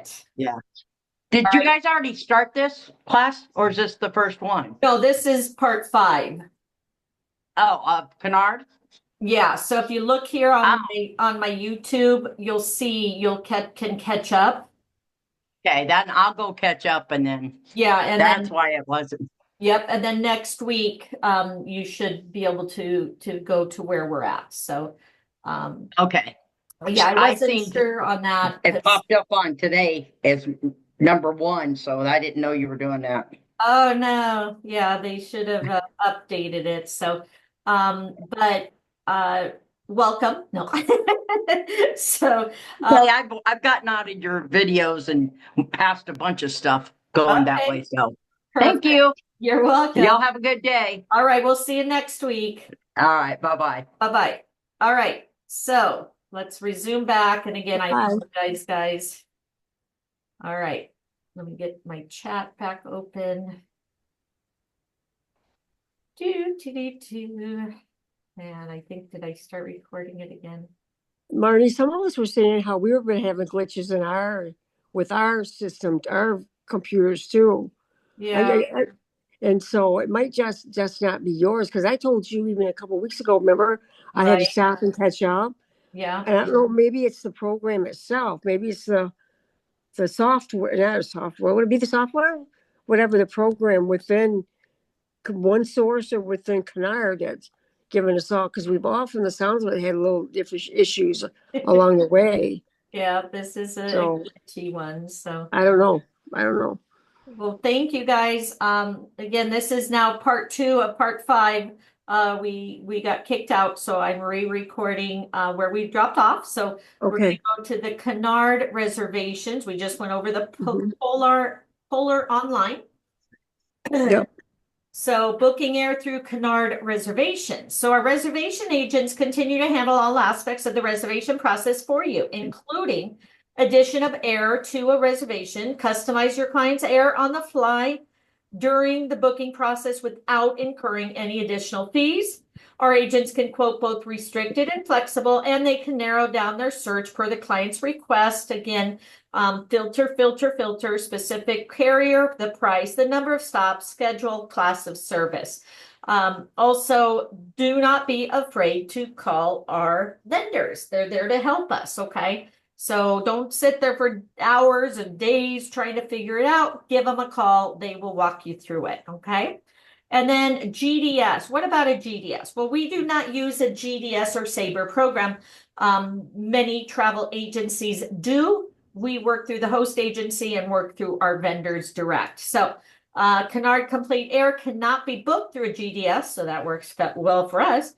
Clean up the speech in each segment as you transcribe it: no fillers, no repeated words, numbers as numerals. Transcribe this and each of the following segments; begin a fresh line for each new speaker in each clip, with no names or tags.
it.
Yeah. Did you guys already start this class, or is this the first one?
No, this is part 5.
Oh, Cunard?
Yeah, so if you look here
Oh,
on my YouTube, you'll see can catch up.
okay, then I'll go catch up and then
Yeah, and
that's
then
why it wasn't.
yep, and then next week you should be able to go to where we're at. So
Okay.
yeah, I
I
wasn't
seen
sure on that
it
because
popped up on today as number 1, so I didn't know you were doing that.
oh no, yeah, they should have updated it. So but welcome. No. So
Okay, I've gotten out of your videos and passed a bunch of stuff going that
okay,
way. So thank
perfect.
you.
You're welcome.
Y'all have a good day.
All right, we'll see you next week.
All right, bye-bye.
Bye-bye. All right, so let's resume back. And again, I
Hi.
apologize, guys. All right, let me get my chat back open. And I think, did I start recording it again?
Marnie, some of us were saying how we were been having glitches with our system, our computers too.
Yeah.
And so it might just not be yours because I told you even a couple of weeks ago. Remember, I had to
Right.
stop and catch up.
Yeah.
And I don't know, maybe it's the program itself. Maybe it's the software, not software. Would it be the software? Whatever the program within one source or within Cunard that's given us all, because we've all, from the sounds of it, had little different issues along the way.
Yeah, this is a
So
glitchy one. So
I don't know. I don't know.
well, thank you guys. Again, this is now part 2 of part 5. We got kicked out, so I'm re-recording where we dropped off. So we're going to
Okay.
go to the Cunard reservations. We just went over the
Mhm.
Polar online.
Yep.
So booking air through Cunard reservations. So our reservation agents continue to handle all aspects of the reservation process for you, including addition of air to a reservation, customize your client's air on the fly during the booking process without incurring any additional fees. Our agents can quote both restricted and flexible, and they can narrow down their search per the client's request. Again, filter, specific carrier, the price, the number of stops, schedule, class of service. Also, do not be afraid to call our vendors. They're there to help us, okay? So don't sit there for hours and days trying to figure it out. Give them a call. They will walk you through it, okay? And then GDS. What about a GDS? Well, we do not use a GDS or Sabre program. Many travel agencies do. We work through the host agency and work through our vendors direct. So Cunard Complete Air cannot be booked through a GDS, so that works well for us.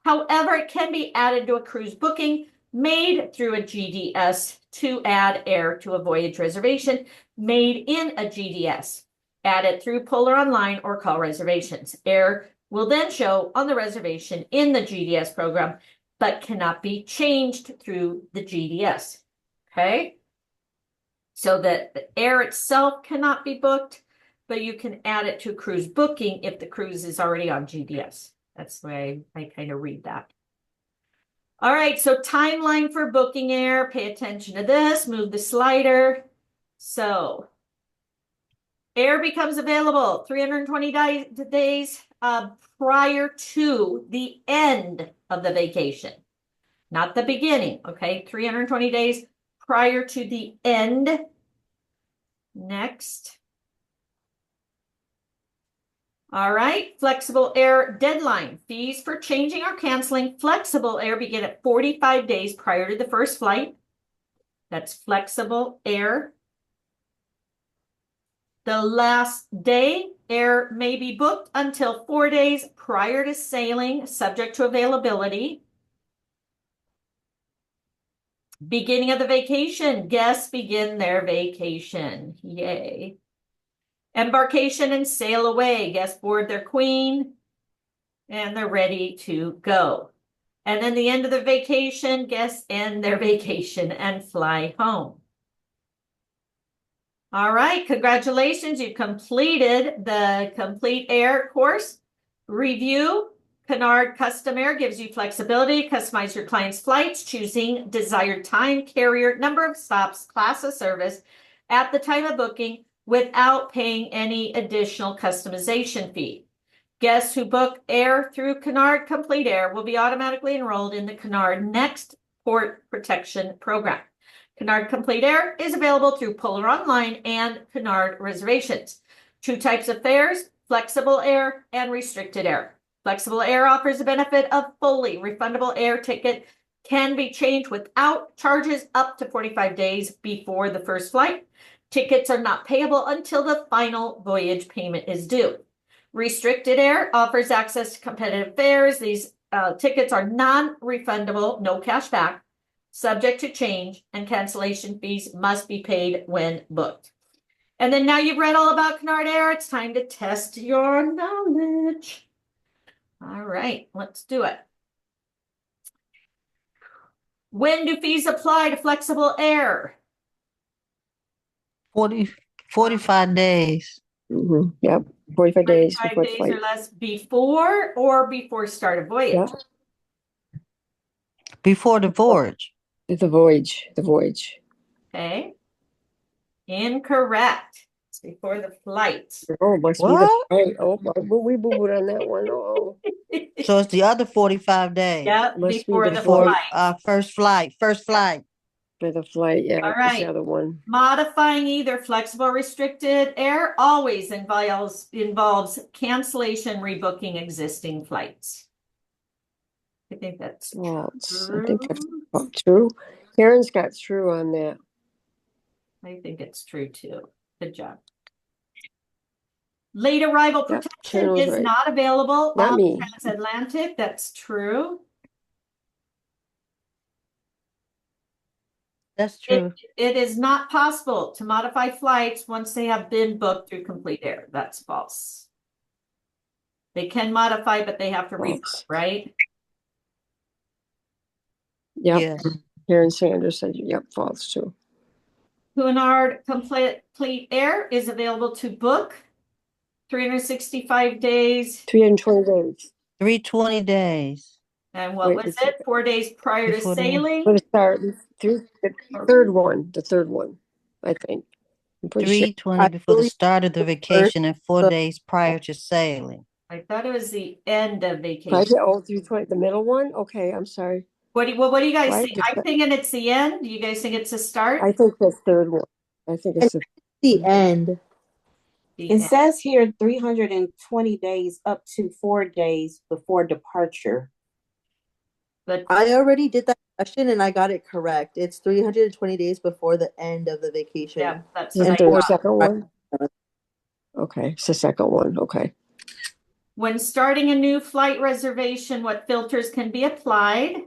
However, it can be added to a cruise booking made through a GDS to add air to a voyage reservation made in a GDS. Add it through Polar Online or call reservations. Air will then show on the reservation in the GDS program, but cannot be changed through the GDS. Okay? So that the air itself cannot be booked, but you can add it to cruise booking if the cruise is already on GDS. That's the way I kind of read that. All right, so timeline for booking air. Pay attention to this. Move the slider. So air becomes available 320 days prior to the end of the vacation, not the beginning, okay? 320 days prior to the end. Next. All right, flexible air deadline. Fees for changing or canceling flexible air begin at 45 days prior to the first flight. That's flexible air. The last day, air may be booked until 4 days prior to sailing, subject to availability. Beginning of the vacation. Guests begin their vacation. Yay. Embarkation and sail away. Guests board their queen and they're ready to go. And then the end of the vacation, guests end their vacation and fly home. All right, congratulations. You've completed the Complete Air course. Review. Cunard Custom Air gives you flexibility. Customize your client's flights, choosing desired time, carrier, number of stops, class of service, at the time of booking without paying any additional customization fee. Guests who book air through Cunard Complete Air will be automatically enrolled in the Cunard Next Port Protection Program. Cunard Complete Air is available through Polar Online and Cunard Reservations. 2 types of fares, flexible air and restricted air. Flexible air offers the benefit of fully refundable air ticket can be changed without charges up to 45 days before the first flight. Tickets are not payable until the final voyage payment is due. Restricted air offers access to competitive fares. These tickets are non-refundable, no cash back, subject to change, and cancellation fees must be paid when booked. And then now you've read all about Cunard Air, it's time to test your knowledge. All right, let's do it. When do fees apply to flexible air?
45 days.
Yep, 45 days
45
before the
days
flight.
or less before or before start of voyage?
Yeah,
Before the voyage.
the voyage,
Okay. Incorrect. It's before the flight.
Oh, must be the
What?
flight. Oh, we boo-booed on that one. Oh,
So it's the other 45 days.
Yep,
Must be
before
the
the
Before
flight.
first flight.
for the flight, yeah,
All
that's the
right.
other one.
Modifying either flexible or restricted air always involves cancellation, rebooking existing flights. I think that's
False. I think that's
true.
true. Karen's got true on that.
I think it's true too. Good job. Late arrival
Yep,
protection
Karen was
is
right.
not available
Not
on
me.
transatlantic. That's true.
That's true.
It is not possible to modify flights once they have been booked through Complete Air. That's false. They can modify, but they have to rebook,
False.
right?
Yep,
Yes.
Karen Sanders said, yep, false too.
Cunard Complete Air is available to book 365 days.
320 days
320 days.
And what
Wait,
was it? 4 days prior to
Before the-
sailing?
for the start. The third one, I think. I'm pretty sure.
320 before the
believe
start of the vacation and 4 days prior to sailing.
I thought it was the end of
I
vacation.
said, oh, 320, the middle one? Okay, I'm sorry.
What do you guys
Why
think?
did
I'm
that-
thinking it's the end. Do you guys think it's the start?
I think the third one. I think it's
The end.
The
It
end.
says here 320 days up to 4 days before departure.
But
I already did that question and I got it correct. It's 320 days before the end of the vacation.
yeah, that's
the
what I
third,
thought.
second one. Okay, it's the second one. Okay.
When starting a new flight reservation, what filters can be applied?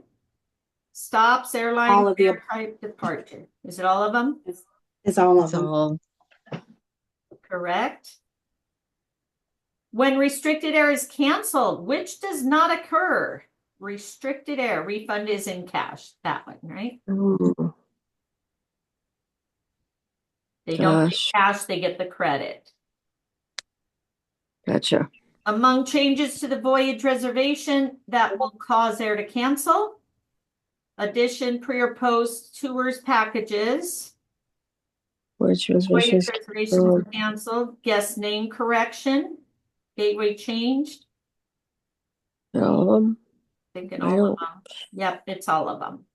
Stops,
All
airline,
of the-
fare type, departure. Is it all of them?
It's all of them.
Correct. When restricted air is canceled, which does not occur? Restricted air refund is in cash. That one, right?
Ooh,
They don't get
Gosh.
cash, they get the credit.
gotcha.
Among changes to the voyage reservation that will cause air to cancel, addition pre or post tours packages,
Which
voyage
reservations?
reservations canceled, guest name correction, gateway changed.
All of them?
Thinking
I
all of
don't-
them. Yep, it's all of them.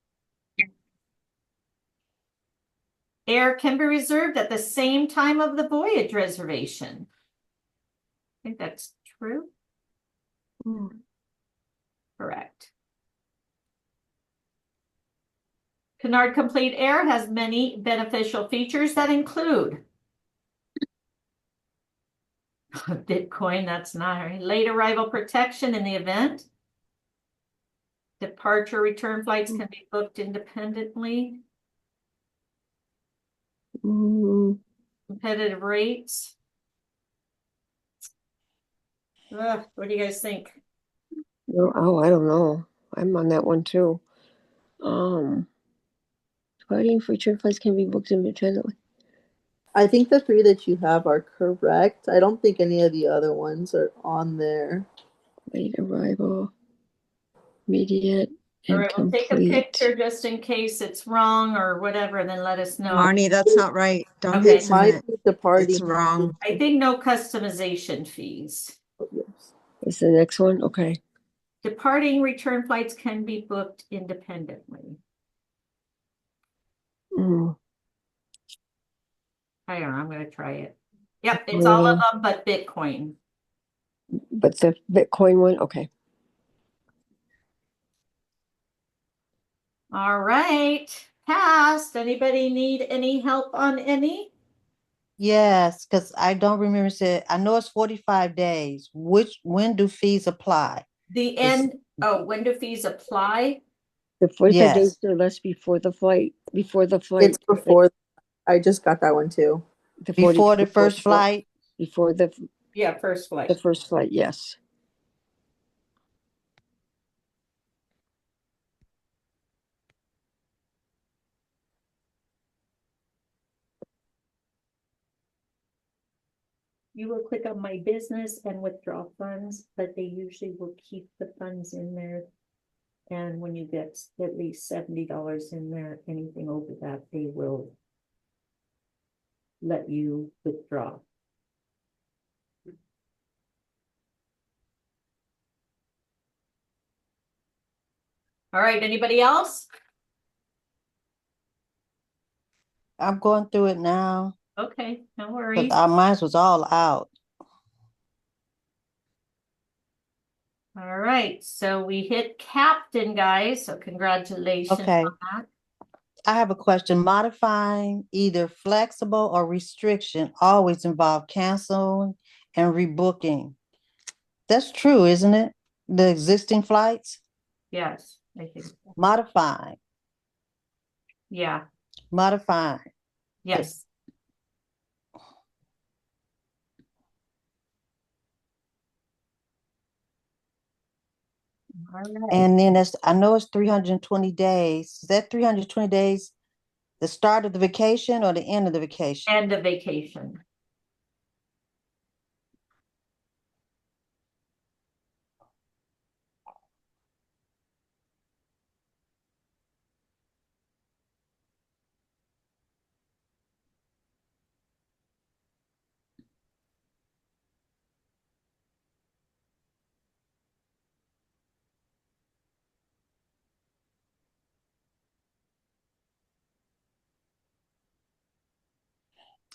Air can be reserved at the same time of the voyage reservation. I think that's true. Correct. Cunard Complete Air has many beneficial features that include Bitcoin, that's not right. Late arrival protection in the event. Departure return flights can be booked independently.
Mm,
Competitive rates. What do you guys think?
no, oh, I don't know. I'm on that one too. Departing for return flights can be booked independently.
I think the 3 that you have are correct. I don't think any of the other ones are on there.
Late arrival, immediate.
All right, we'll take a
Incomplete.
picture just in case it's wrong or whatever, and then let us know.
Marnie, that's not right. Don't
Okay.
It might
submit.
be departing.
It's wrong.
I think no customization fees.
Is the next one? Okay.
Departing return flights can be booked independently.
Mm,
Hang on, I'm gonna try it. Yep, it's all of them but Bitcoin.
but the Bitcoin one, okay.
All right, passed. Anybody need any help on any?
Yes, because I don't remember said, I know it's 45 days. When do fees apply?
The end, oh, when do fees apply?
The 45 days
Yes.
or less before the flight.
It's before. I just got that one too.
the
Before the first
before-
flight?
Before the
Yeah, first flight.
first flight, yes.
You will click on my business and withdraw funds, but they usually will keep the funds in there. And when you get at least $70 in there, anything over that, they will let you withdraw. All right, anybody else?
I'm going through it now.
Okay, no
But
worries.
our minds was all out.
All right, so we hit captain, guys, so congratulations
Okay.
on that.
I have a question. Modifying either flexible or restriction always involve canceling and rebooking. That's true, isn't it? The existing flights?
Yes, I think, so.
Modifying,
Yeah,
modifying.
yes. All right,
And then I know it's 320 days. Is that 320 days the start of the vacation or the end of the vacation?
end of vacation.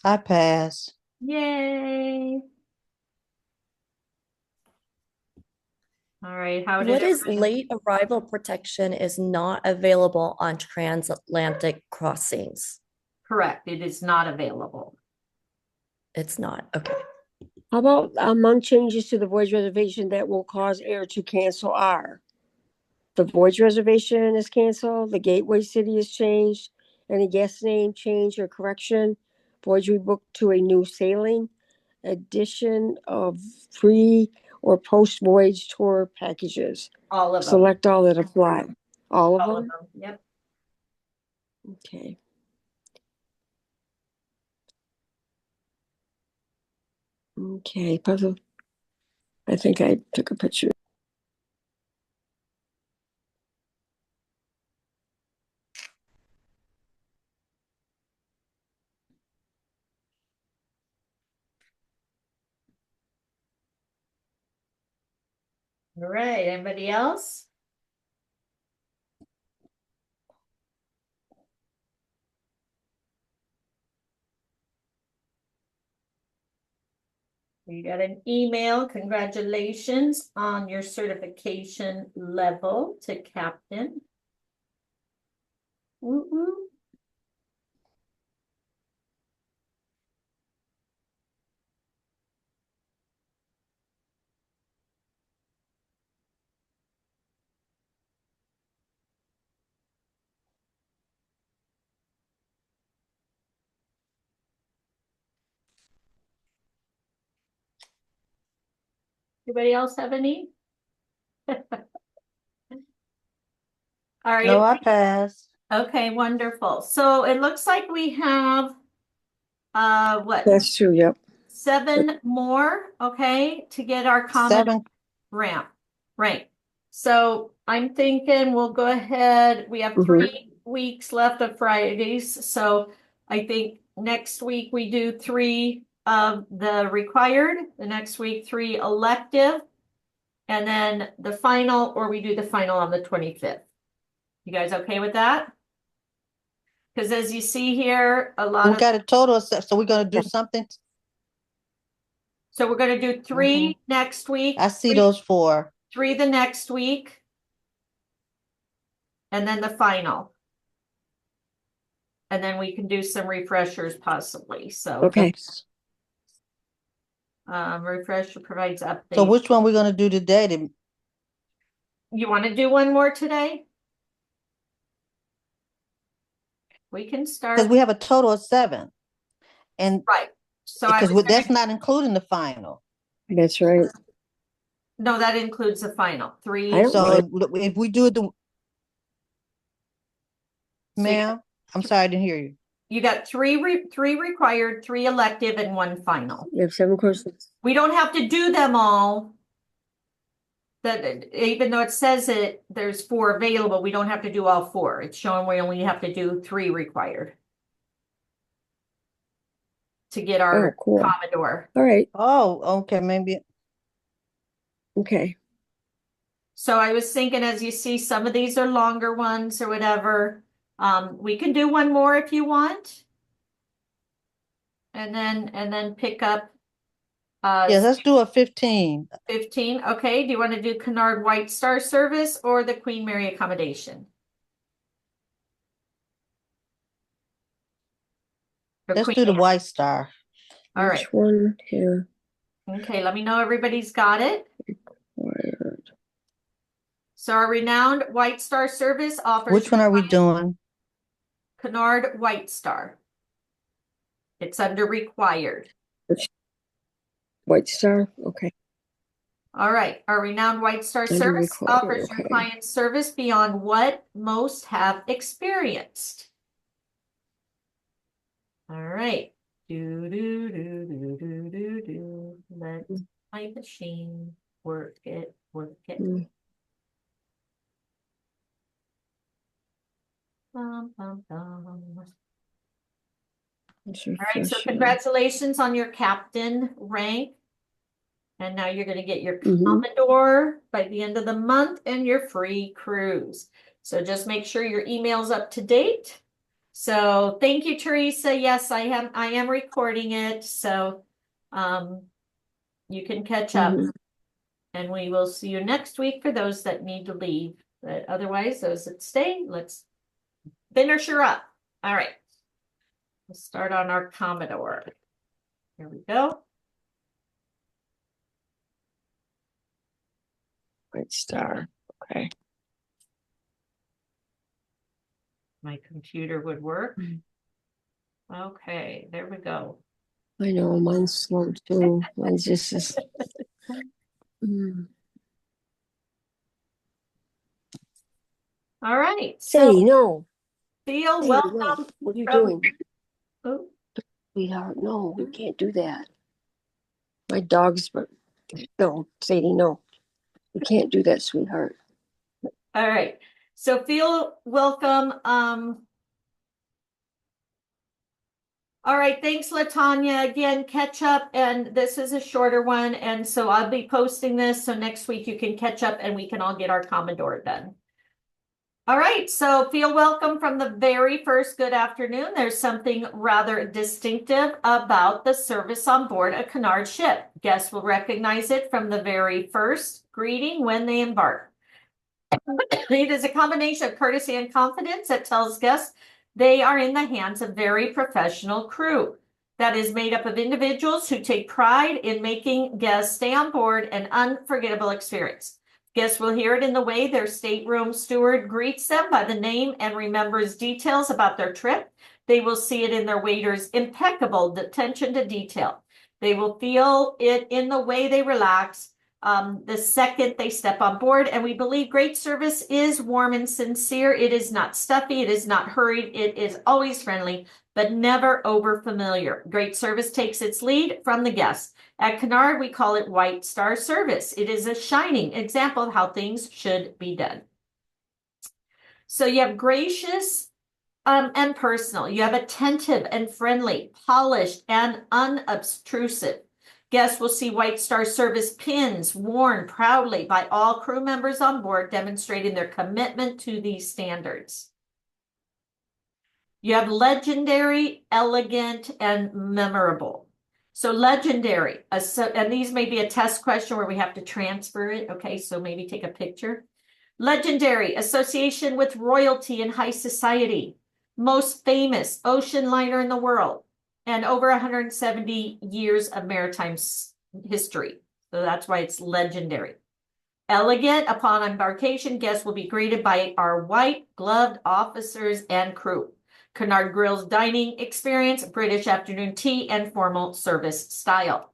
I pass.
Yay. All right, how did
What is
everybody-
late arrival protection is not available on transatlantic crossings?
Correct, it is not available.
It's not, okay.
How about among changes to the voyage reservation that will cause air to cancel are the voyage reservation is canceled, the gateway city is changed, any guest name change or correction, voyage rebooked to a new sailing, addition of pre or post voyage tour packages.
All of them.
Select all that apply. All of
All of
them?
them, yep.
Okay. Okay, puzzle. I think I took a picture.
All right, anybody else? You got an email, congratulations on your certification level to captain. Woo woo. Anybody else have any? All right.
No, I pass.
Okay, wonderful. So it looks like we have what,
That's true, yep.
7 more, okay, to get our common
Seven.
ramp. Right. So I'm thinking we'll go ahead. We have
Mhm.
3 weeks left of Fridays. So I think next week we do 3 of the required, the next week 3 elective, and then the final, or we do the final on the 25th. You guys okay with that? Because as you see here, a lot
We
of,
got a total of, so we're gonna do something.
so we're going to do 3 next week.
I see
3
those 4.
3 the next week. And then the final. And then we can do some refreshers possibly. So,
Okay.
refresher provides
So
updates.
which one we're gonna do today?
You want to do one more today? We can
Because
start.
we have a total of 7. And
Right. So I
because
was
that's
gonna,
not including the final.
That's right.
no, that includes the final 3.
I don't
So
mind.
if we do it,
So you-
ma'am, I'm sorry, I didn't hear you.
You got 3 required, 3 elective, and 1 final.
You have 7 courses.
We don't have to do them all. That even though it says there's 4 available, we don't have to do all 4. It's showing we only have to do 3 required to get
Oh,
our
cool.
Commodore.
All right.
Oh, okay, maybe.
Okay.
So I was thinking, as you see, some of these are longer ones or whatever. We can do one more if you want. And then pick up
Yes, let's do a 15.
15. Okay, do you want to do Cunard White Star Service or the Queen Mary accommodation? Or
Let's
Queen
do the
Anne?
White Star.
All right.
Which one here?
Okay, let me know everybody's got it.
Wired.
So our renowned White Star Service offers
Which one are we doing?
Cunard White Star. It's under required.
White Star. Okay.
All right, our renowned White Star
Under
Service
required,
offers your
okay.
clients service beyond what most have experienced. All right. Do, do, do, do, do, do, do. Let my machine work it, work it.
Mm.
Bum, bum, bum.
Let's
All right, so
refresh it.
congratulations on your captain rank. And now you're going to get your
Mhm.
Commodore by the end of the month and your free cruise. So just make sure your email's up to date. So thank you, Teresa. Yes, I am recording it. So you can catch up.
Mhm.
And we will see you next week for those that need to leave. But otherwise, those that stay, let's finish her up. All right. We'll start on our Commodore. Here we go.
White Star. Okay.
My computer would work.
Mm.
Okay, there we go.
I know mine's slow too. Mine's just as. Mm.
All right.
Sadie,
So
no.
Theo,
Sadie, no.
welcome.
What are you
from-
doing?
Oh,
Sweetheart, no, we can't do that. My dog's, but no, Sadie, no. We can't do that, sweetheart.
all right. So Theo, welcome. All right, thanks, LaTanya. Again, catch up, and this is a shorter one, and so I'll be posting this, so next week you can catch up and we can all get our Commodore done. All right, so feel welcome from the very first good afternoon. There's something rather distinctive about the service on board a Cunard ship. Guests will recognize it from the very first greeting when they embark. It is a combination of courtesy and confidence that tells guests they are in the hands of very professional crew that is made up of individuals who take pride in making guests stay on board an unforgettable experience. Guests will hear it in the way their stateroom steward greets them by the name and remembers details about their trip. They will see it in their waiter's impeccable attention to detail. They will feel it in the way they relax the second they step on board. And we believe great service is warm and sincere. It is not stuffy. It is not hurried. It is always friendly. but never over familiar. Great service takes its lead from the guests. At Cunard, we call it White Star Service. It is a shining example of how things should be done. So you have gracious and personal. You have attentive and friendly, polished and unobtrusive. Guests will see White Star Service pins worn proudly by all crew members on board, demonstrating their commitment to these standards. You have legendary, elegant, and memorable. So legendary, and these may be a test question where we have to transfer it. Okay, so maybe take a picture. Legendary, association with royalty and high society. Most famous ocean liner in the world, and over 170 years of maritime history. So that's why it's legendary. Elegant, upon embarkation, guests will be greeted by our white gloved officers and crew. Cunard Grill's dining experience, British afternoon tea, and formal service style.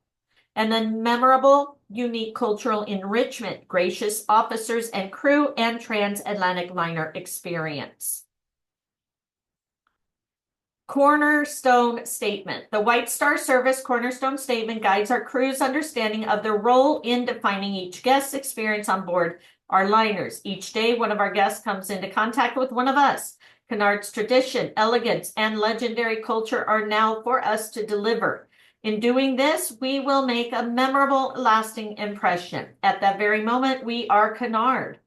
And then memorable, unique cultural enrichment, gracious officers and crew, and transatlantic liner experience. Cornerstone statement. The White Star Service cornerstone statement guides our crew's understanding of their role in defining each guest's experience on board our liners. Each day, one of our guests comes into contact with one of us. Cunard's tradition, elegance, and legendary culture are now for us to deliver. In doing this, we will make a memorable, lasting impression. At that very moment, we are Cunard.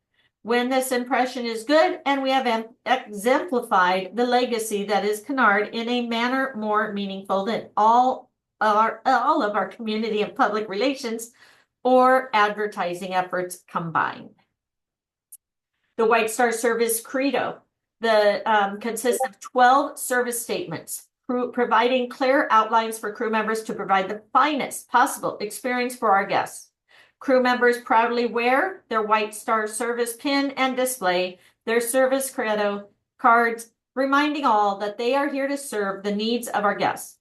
When this impression is good and we have exemplified the legacy that is Cunard in a manner more meaningful than all of our community and public relations or advertising efforts combined. The White Star Service Credo consists of 12 service statements, providing clear outlines for crew members to provide the finest possible experience for our guests. Crew members proudly wear their White Star Service pin and display their service credo cards, reminding all that they are here to serve the needs of our guests.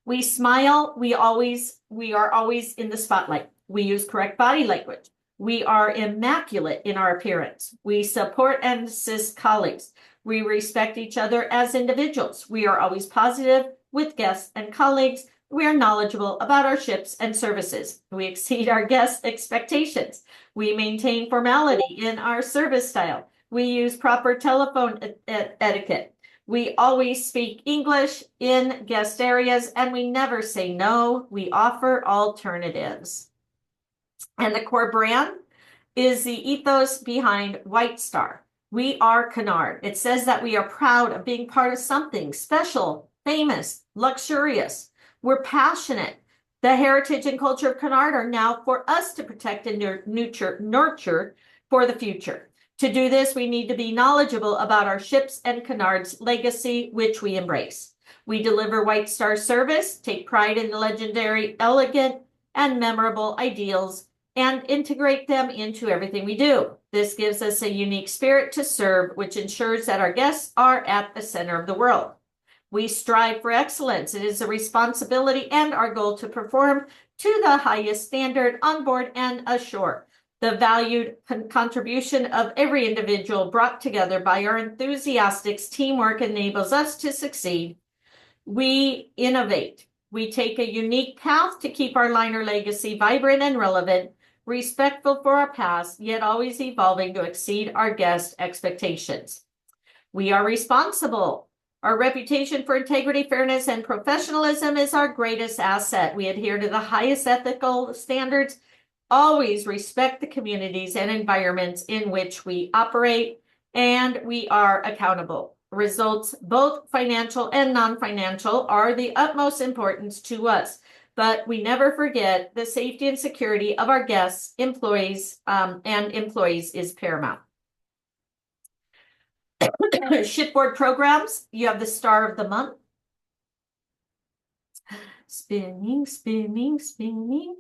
We smile. We are always in the spotlight. We use correct body language. We are immaculate in our appearance. We support and assist colleagues. We respect each other as individuals. We are always positive with guests and colleagues. We are knowledgeable about our ships and services. We exceed our guests' expectations. We maintain formality in our service style. We use proper telephone etiquette. We always speak English in guest areas, and we never say no. We offer alternatives. And the core brand is the ethos behind White Star. We are Cunard. It says that we are proud of being part of something special, famous, luxurious. We're passionate. The heritage and culture of Cunard are now for us to protect and nurture for the future. To do this, we need to be knowledgeable about our ships and Cunard's legacy, which we embrace. We deliver White Star service, take pride in the legendary, elegant, and memorable ideals, and integrate them into everything we do. This gives us a unique spirit to serve, which ensures that our guests are at the center of the world. We strive for excellence. It is a responsibility and our goal to perform to the highest standard on board and ashore. The valued contribution of every individual brought together by our enthusiastic teamwork enables us to succeed. We innovate. We take a unique path to keep our liner legacy vibrant and relevant, respectful for our past, yet always evolving to exceed our guest expectations. We are responsible. Our reputation for integrity, fairness, and professionalism is our greatest asset. We adhere to the highest ethical standards, always respect the communities and environments in which we operate, and we are accountable. Results, both financial and non-financial, are the utmost importance to us, but we never forget the safety and security of our guests, employees is paramount. Shipboard programs, you have the Star of the Month. Spinning, spinning, spinning.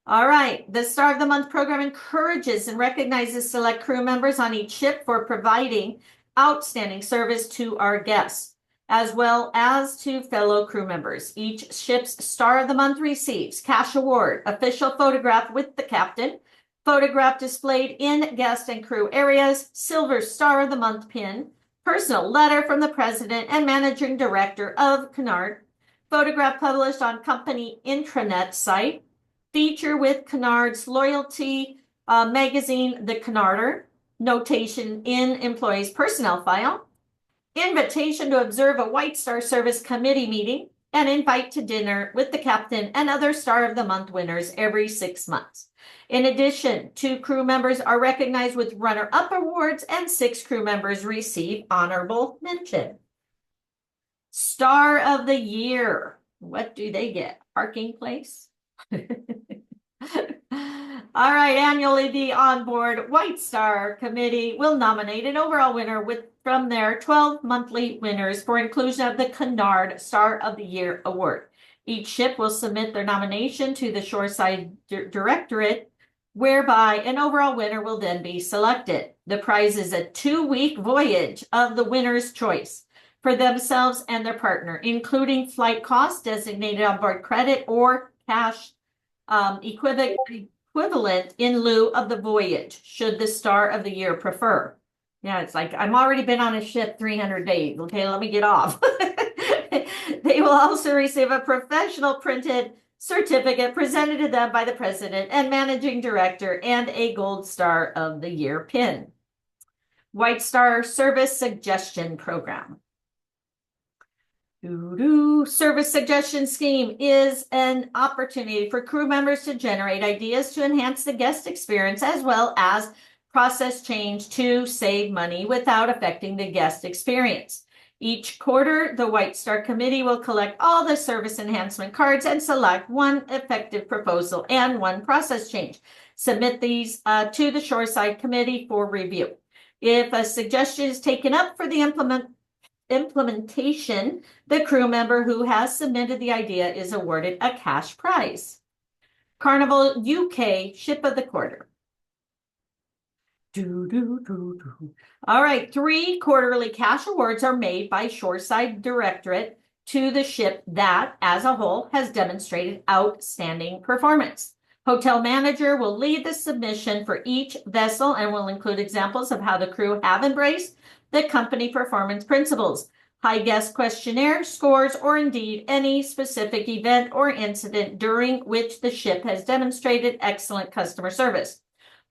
All right, the Star of the Month program encourages and recognizes select crew members on each ship for providing outstanding service to our guests, as well as to fellow crew members. Each ship's Star of the Month receives cash award, official photograph with the captain, photograph displayed in guest and crew areas, silver Star of the Month pin, personal letter from the president and managing director of Cunard, photograph published on company intranet site, feature with Cunard's loyalty magazine, The Cunarder, notation in employee's personnel file, invitation to observe a White Star Service Committee meeting, and invite to dinner with the captain and other Star of the Month winners every 6 months. In addition, 2 crew members are recognized with runner-up awards and 6 crew members receive honorable mention. Star of the Year. What do they get? Parking place? All right, annually the onboard White Star Committee will nominate an overall winner from their 12 monthly winners for inclusion of the Cunard Star of the Year Award. Each ship will submit their nomination to the Shoreside Directorate, whereby an overall winner will then be selected. The prize is a 2-week voyage of the winner's choice for themselves and their partner, including flight costs, designated onboard credit, or cash equivalent in lieu of the voyage, should the Star of the Year prefer. Yeah, it's like, I'm already been on a ship 300 days. Okay, let me get off. They will also receive a professional printed certificate presented to them by the president and managing director and a Gold Star of the Year pin. White Star Service Suggestion Program. Service Suggestion Scheme is an opportunity for crew members to generate ideas to enhance the guest experience as well as process change to save money without affecting the guest experience. Each quarter, the White Star Committee will collect all the service enhancement cards and select one effective proposal and one process change. Submit these to the Shoreside Committee for review. If a suggestion is taken up for the implementation, the crew member who has submitted the idea is awarded a cash prize. Carnival UK Ship of the Quarter. All right, 3 quarterly cash awards are made by Shoreside Directorate to the ship that, as a whole, has demonstrated outstanding performance. Hotel manager will lead the submission for each vessel and will include examples of how the crew have embraced the company performance principles, high guest questionnaire scores, or indeed any specific event or incident during which the ship has demonstrated excellent customer service.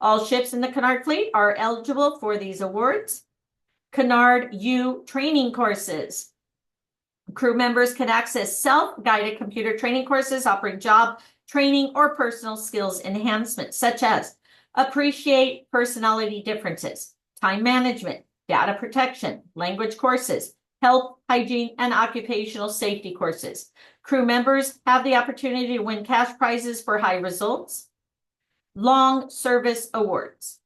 All ships in the Cunard fleet are eligible for these awards. Cunard U training courses. Crew members can access self-guided computer training courses offering job training or personal skills enhancements, such as appreciate personality differences, time management, data protection, language courses, health, hygiene, and occupational safety courses. Crew members have the opportunity to win cash prizes for high results. Long Service Awards.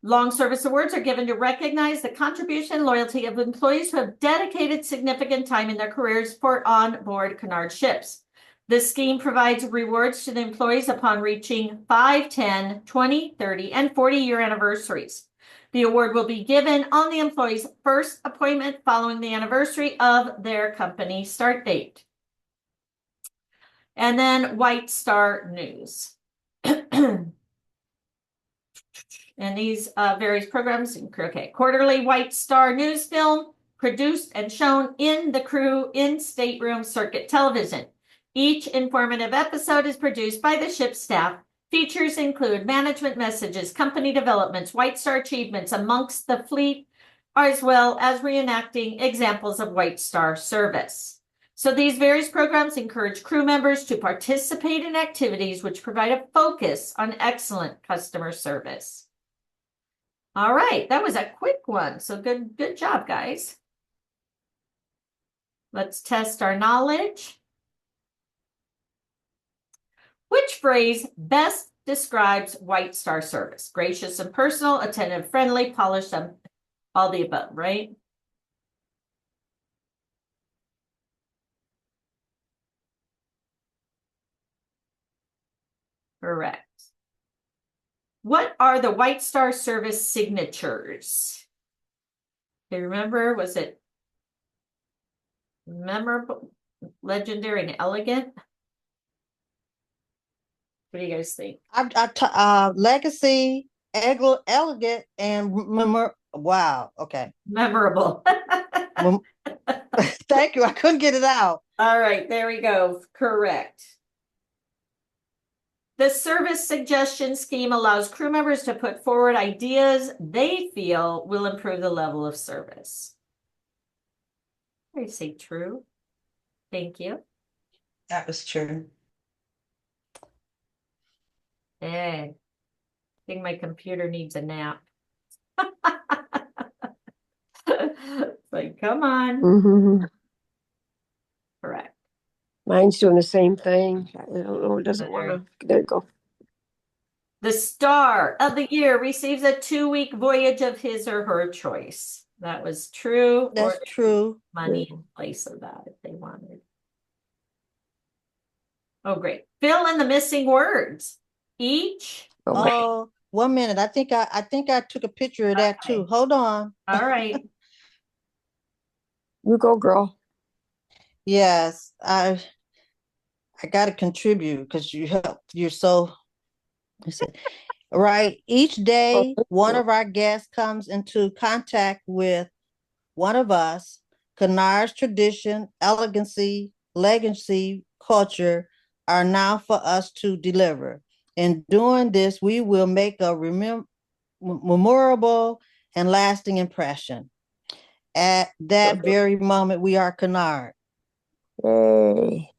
Long Service Awards are given to recognize the contribution and loyalty of employees who have dedicated significant time in their careers for on-board Cunard ships. This scheme provides rewards to the employees upon reaching 5, 10, 20, 30, and 40-year anniversaries. The award will be given on the employee's first appointment following the anniversary of their company start date. And then White Star News. And these various programs, okay, quarterly White Star News film produced and shown in the crew in stateroom circuit television. Each informative episode is produced by the ship staff. Features include management messages, company developments, White Star achievements amongst the fleet, as well as reenacting examples of White Star service. So these various programs encourage crew members to participate in activities which provide a focus on excellent customer service. All right, that was a quick one. So good job, guys. Let's test our knowledge. Which phrase best describes White Star service? Gracious and personal, attentive, friendly, polished, all the above, right? Correct. What are the White Star service signatures? Do you remember? Was it memorable, legendary, and elegant? What do you guys think?
Legacy, elegant, and wow, okay.
Memorable.
Well, thank you. I couldn't get it out.
All right, there we go. Correct. The service suggestion scheme allows crew members to put forward ideas they feel will improve the level of service. I say true. Thank you.
That was true.
Hey, I think my computer needs a nap. It's like, come on.
Mm-hmm.
Correct.
Mine's doing the same thing. I don't know. It doesn't want to. There you go.
The star of the year receives a 2-week voyage of his or her choice. That was true.
That's
or
true.
money in place of that if they wanted. Oh, great. Fill in the missing words. Each.
Okay.
Oh, 1 minute. I think I took a picture of that too.
Okay.
Hold on.
All right.
You go, girl.
Yes, I got to contribute because you help. You're so right. Each day,
thank
one
you.
of our guests comes into contact with one of us. Cunard's tradition, elegancy, legacy, culture are now for us to deliver. In doing this, we will make a memorable and lasting impression. At that very moment, we are Cunard.
Yay.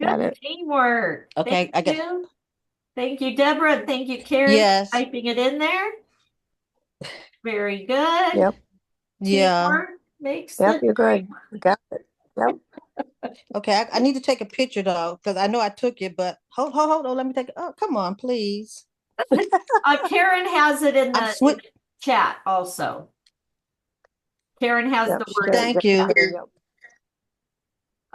Got
Good
it.
teamwork.
Okay,
Thank you. Thank you, Deborah. And thank you, Karen,
Yes.
for typing it in there. Very good.
Yep.
Yeah.
Teamwork makes
Yep.
the
You're good. You got it. Yep.
Okay, I need to take a picture though, because I know I took it, but hold on, let me take it. Oh, come on, please.
Karen has it in
I'm
the
sweet.
chat also. Karen has
Yep.
the
she
word.
got it.
Thank you.
Yep.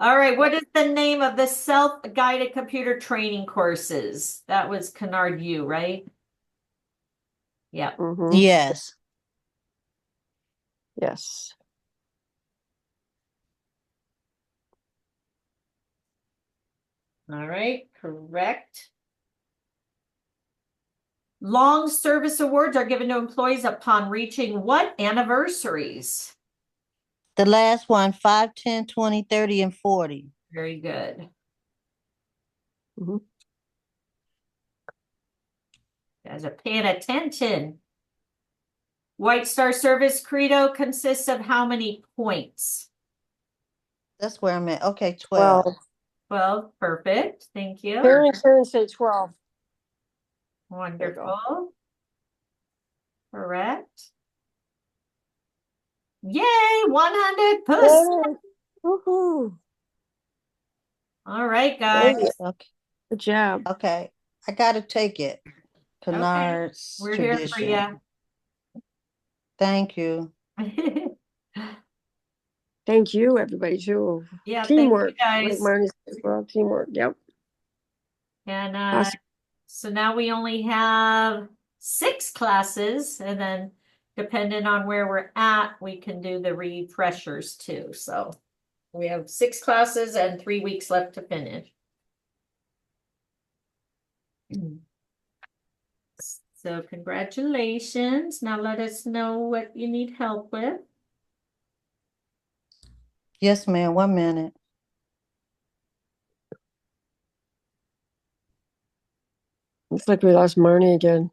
All right. What is the name of the self-guided computer training courses? That was Cunard U, right? Yeah.
Mm-hmm.
Yes.
Yes.
All right. Correct. Long service awards are given to employees upon reaching what anniversaries?
The last one, 5, 10, 20, 30, and 40.
Very good.
Mhm.
You guys are paying attention. White Star Service Credo consists of how many points?
That's where I'm at. Okay, 12.
12.
12. Perfect. Thank you.
Karen say 12.
Wonderful. Correct. Yay, 100%.
Yay. Woohoo.
All right, guys.
Thank you.
Okay.
Good job.
Okay. I gotta take it. Cunard's
We're here for
tradition. Thank you.
you.
Thank you, everybody, too.
Yeah,
Teamwork.
thank you
Like
guys.
Marnie says, well, teamwork. Yep.
And
Awesome.
so now we only have 6 classes, and then depending on where we're at, we can do the refreshers too. So we have 6 classes and 3 weeks left to finish. So congratulations. Now let us know what you need help with.
Yes, ma'am. 1 minute.
Looks like we lost Marnie again.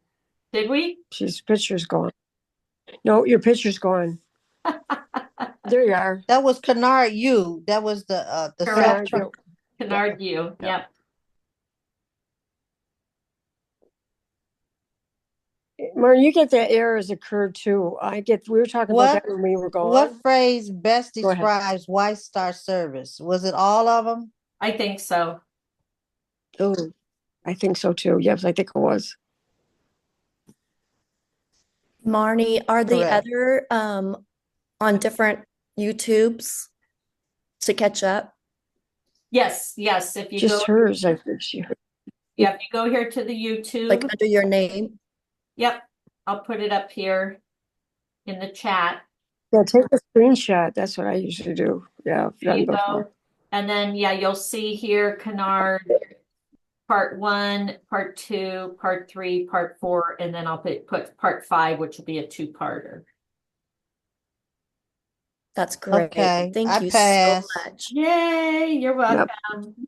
Did we?
She's picture's gone. No, your picture's gone. There you are.
That was Cunard U. That was the
Correct.
self.
Cunard U. Yep.
Marnie, you get that error as occurred too. We were talking about that when we were gone.
What phrase best
Go ahead.
describes White Star Service? Was it all of them?
I think so.
Oh, I think so too. Yes, I think it was.
Marnie, are the
Correct.
other on different YouTubes to catch up?
Yes, yes. If you
Just
go,
hers, I think she.
yeah, if you go here to the YouTube,
Like under your name?
yep, I'll put it up here in the chat.
Yeah, take a screenshot. That's what I usually do. Yeah, I've
There
done
you
before.
go. And then, yeah, you'll see here Cunard part 1, part 2, part 3, part 4, and then I'll put part 5, which will be a 2-parter.
That's great.
Okay,
Thank
I
you so
pass.
much.
Yay, you're
Yep.
welcome.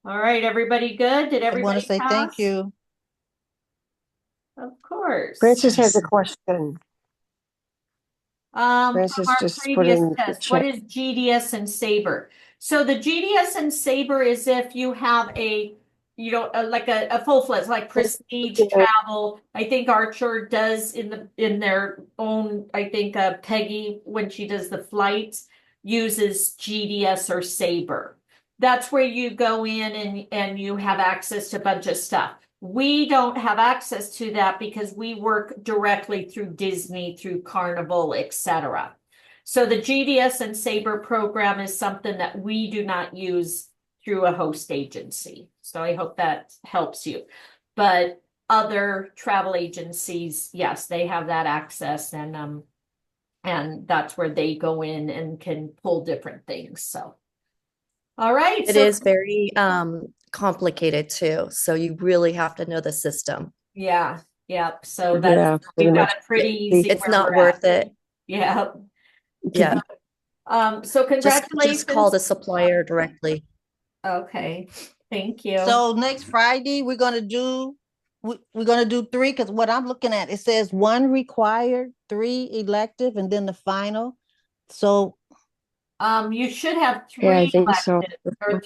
All right, everybody good? Did
I want to
everybody
say thank
pass?
you.
Of course.
Francis has a question.
From
Francis
our
just put
previous
in the
test, what
chat.
is GDS and SABRE? So the GDS and SABRE is if you have like a full-fledged, like prestige
Yeah.
travel. I think Archer does in their own, I think Peggy, when she does the flights, uses GDS or SABRE. That's where you go in and you have access to a bunch of stuff. We don't have access to that because we work directly through Disney, through Carnival, etc. So the GDS and SABRE program is something that we do not use through a host agency. So I hope that helps you. But other travel agencies, yes, they have that access, and that's where they go in and can pull different things. So all right.
It is very complicated too, so you really have to know the system.
Yeah, yep. So
Yeah,
that's
pretty
we've got
much.
it pretty easy
It's
where
not
we're
worth
at.
it.
Yeah.
Yeah.
So
Just call
congratulations.
the supplier directly.
Okay, thank you.
So next Friday, we're gonna do three, because what I'm looking at, it says 1 required, 3 elective, and then the final. So
You should have
Yeah, I
3
think so.
elected or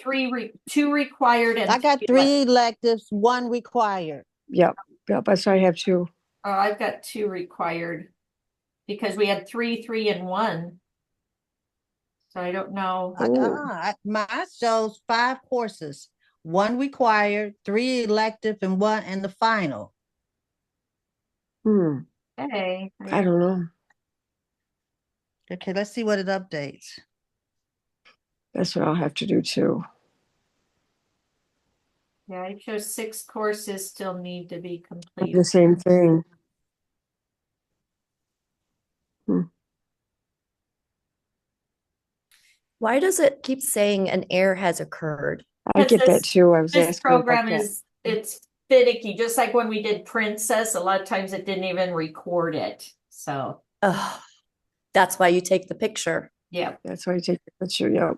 2 required and
I got
3 elected.
3 electives, 1 required.
Yep. Yep. That's what I have too.
Oh, I've got 2 required because we had 3, 3, and 1. So I don't know.
Mine shows 5 courses, 1 required, 3 elective, and 1 and the final.
Hey,
I don't know.
Okay, let's see what it updates.
That's what I'll have to do too.
yeah, I show 6 courses still need to be
The
completed.
same thing.
Why does it keep saying an error has occurred?
I
Because
get that too. I was
This
asking about
program
that.
it's finicky, just like when we did Princess, a lot of times it didn't even record it. So,
Ugh, that's why you take the picture.
yeah.
That's why I take the picture. Yep.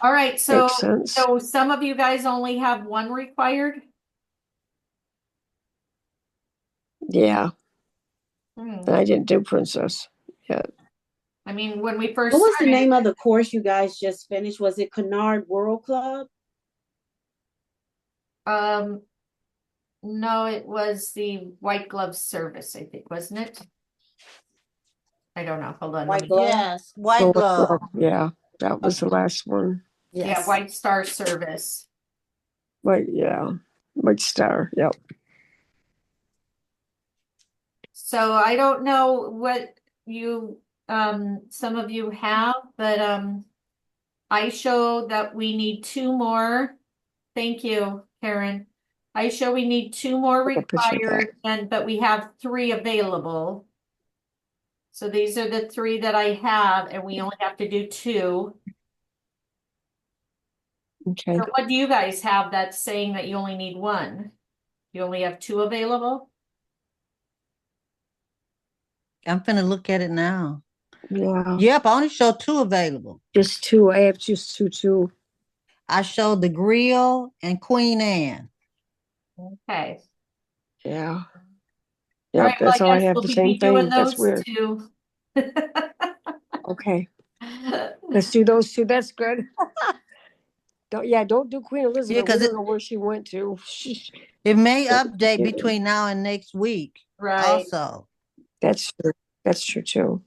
All right, so
Makes sense.
some of you guys only have 1 required.
Yeah.
Hmm.
I didn't do Princess yet.
I mean, when we first
What was the
started,
name of the course you guys just finished? Was it Cunard World Club?
no, it was the white glove service, I think, wasn't it? I don't know. Hold on.
White
Let me.
glove?
Yes, white glove.
Yeah, that was the last one.
Yeah,
Yes.
White Star Service.
Yeah. White Star. Yep.
So I don't know what you some of you have, but I show that we need 2 more. Thank you, Karen. I show we need 2 more
Take a picture of that.
required, but we have 3 available. So these are the 3 that I have, and we only have to do 2.
Okay.
So what do you guys have that's saying that you only need 1? You only have 2 available?
I'm finna look at it now.
Yeah.
Yep, I only show 2 available.
Just 2. I have just 2 too.
I showed the Grill and Queen Anne.
Okay.
Yeah.
All
Yep.
right, well,
That's
I
all I
guess
have.
we'll
The
be
same
doing
thing. That's
those
weird.
2.
Okay. Let's do those 2. That's good. Don't do Queen Elizabeth.
Yeah,
We
'cause
don't know where she went to.
it may
So
update
confusing.
between now and next week.
Right.
Also.
That's true. That's true too.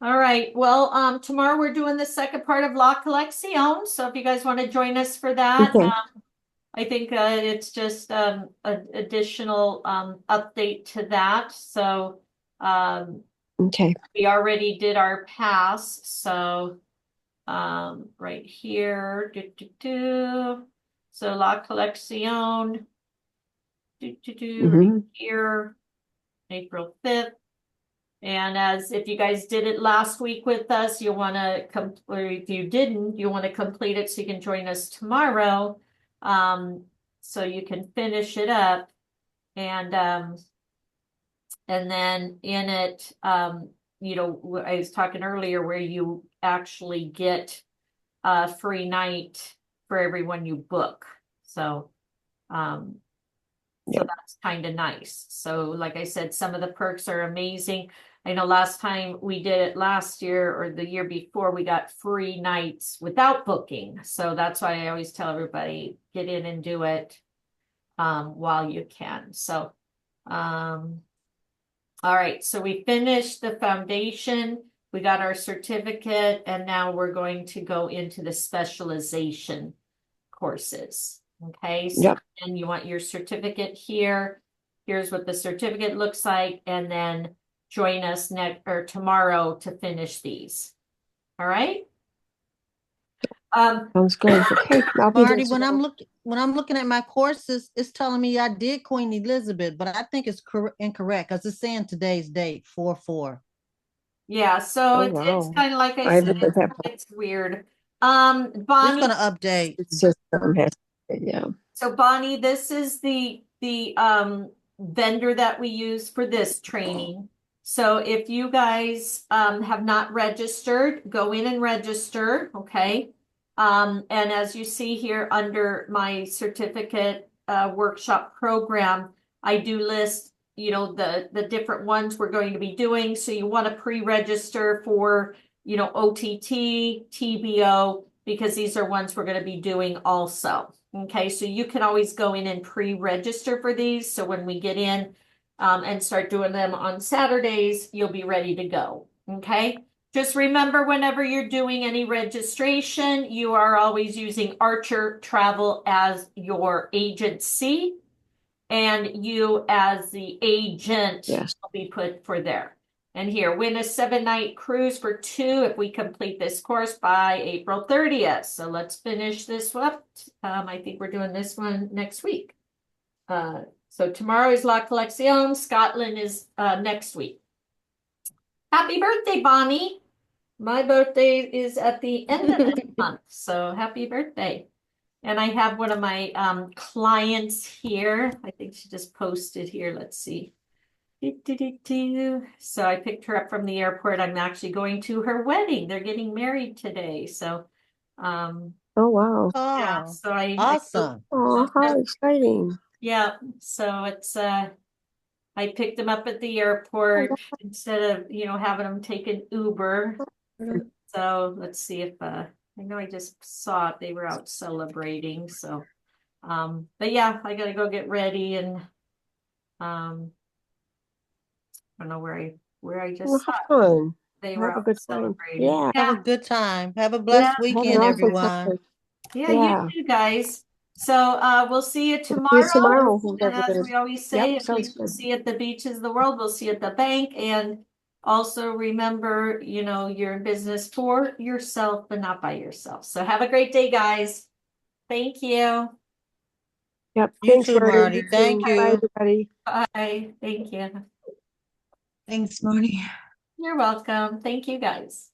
All right. Well, tomorrow we're doing the second part of La Colección. So if you guys want to join us for that,
Okay.
I think it's just an additional update to that. So
Okay.
we already did our pass. So right here, so La Colección, right here, April 5th. And as if you guys did it last week with us, you want to or if you didn't, you want to complete it so you can join us tomorrow. So you can finish it up. And And then in it, you know, I was talking earlier where you actually get a free night for everyone you book. So, so that's kind of nice. So like I said, some of the perks are amazing. I know last time we did it last year or the year before, we got free nights without booking. So that's why I always tell everybody, get in and do it while you can. So, all right, so we finished the foundation, we got our certificate, and now we're going to go into the specialization courses. Okay, so
Yep.
and you want your certificate here. Here's what the certificate looks like, and then join us next or tomorrow to finish these. All right.
Sounds good. Okay, I'll be there
Marty, when I'm
tomorrow.
looking at my courses, it's telling me I did Queen Elizabeth, but I think it's incorrect because it's saying today's date 4/4.
Yeah, so
Oh,
it's
wow.
kind of like I
I
said,
haven't heard that.
it's weird.
It's
Bonnie,
gonna update.
It's just, yeah.
so Bonnie, this is the vendor that we use for this training. So if you guys have not registered, go in and register, okay? And as you see here under my certificate workshop program, I do list, you know, the different ones we're going to be doing. So you want to pre-register for, you know, OTT, TBO, because these are ones we're going to be doing also. Okay, so you can always go in and pre-register for these. So when we get in and start doing them on Saturdays, you'll be ready to go. Okay, just remember whenever you're doing any registration, you are always using Archer Travel as your agency, and you as the agent
Yes.
will be put for there. And here, win a 7-night cruise for 2 if we complete this course by April 30th. So let's finish this up. I think we're doing this one next week. So tomorrow is La Collection. Scotland is next week. Happy birthday, Bonnie. My birthday is at the end of this month. So happy birthday. And I have one of my clients here. I think she just posted here. Let's see. So I picked her up from the airport. I'm actually going to her wedding. They're getting married today. So
Oh, wow.
yeah,
Oh,
so I
awesome.
Oh, how exciting.
yeah, so it's I picked them up at the airport instead of, you know, having them take an Uber. So let's see if I know I just saw it. They were out celebrating. So but yeah, I gotta go get ready and I don't know where I
Well,
just saw
have
it.
fun.
They were
Have a
out
good time.
celebrating.
Yeah.
Have a
Yeah,
good time. Have a
yeah,
blessed
Have an
weekend,
awesome
everyone.
time.
yeah,
Yeah.
you too, guys. So we'll see you
We'll see you
tomorrow.
tomorrow.
And
Whoever
as
it is.
we always
Yep,
say, if we
sounds good.
see you at the beaches of the world, we'll see you at the bank. And also remember, you know, you're in business for yourself, but not by yourself. So have a great day, guys. Thank you.
Yep.
You
Thanks,
too,
Marty.
Marty.
You
Thank
too. Bye,
you.
everybody.
Bye. Thank you.
Thanks, Marty.
You're welcome. Thank you, guys.